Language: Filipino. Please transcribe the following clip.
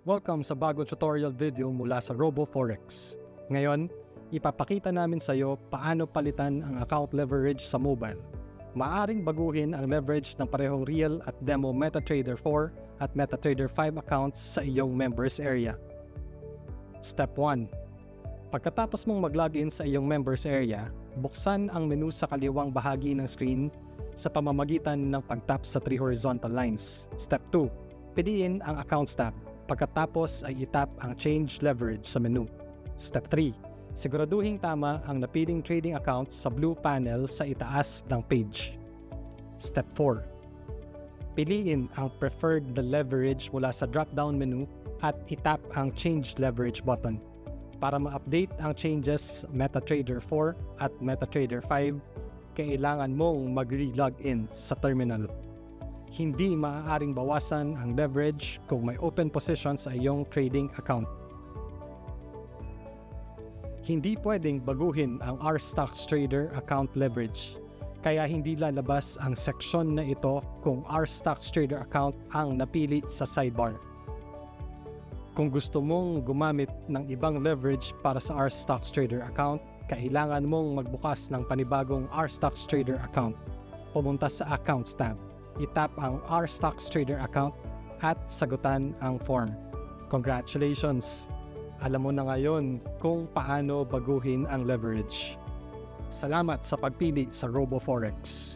Welcome sa bagong tutorial video mula sa RoboForex. Ngayon, ipapakita namin sa iyo paano palitan ang account leverage sa mobile. Maaring baguhin ang leverage ng parehong real at demo MetaTrader 4 at MetaTrader 5 accounts sa iyong members area. Step 1. Pagkatapos mong mag-login sa iyong members area, buksan ang menu sa kaliwang bahagi ng screen sa pamamagitan ng pag-tap sa 3 horizontal lines. Step 2. Piliin ang Accounts tab. Pagkatapos ay itap ang Change Leverage sa menu. Step 3. Siguraduhin tama ang napiling trading account sa blue panel sa itaas ng page. Step 4. Piliin ang Preferred Leverage mula sa drop-down menu at itap ang Change Leverage button. Para ma-update ang changes MetaTrader 4 at MetaTrader 5, kailangan mong mag-re-login sa terminal. Hindi maaaring bawasan ang leverage kung may open position sa iyong trading account. Hindi pwedeng baguhin ang RStoxTrader account leverage, kaya hindi lalabas ang seksyon na ito kung RStoxTrader account ang napili sa sidebar. Kung gusto mong gumamit ng ibang leverage para sa RStoxTrader account, kailangan mong magbukas ng panibagong RStoxTrader account. Pumunta sa Accounts tab. Itap ang RStoxTrader account at sagutan ang form. Congratulations! Alam mo na ngayon kung paano baguhin ang leverage. Salamat sa pagpili sa RoboForex.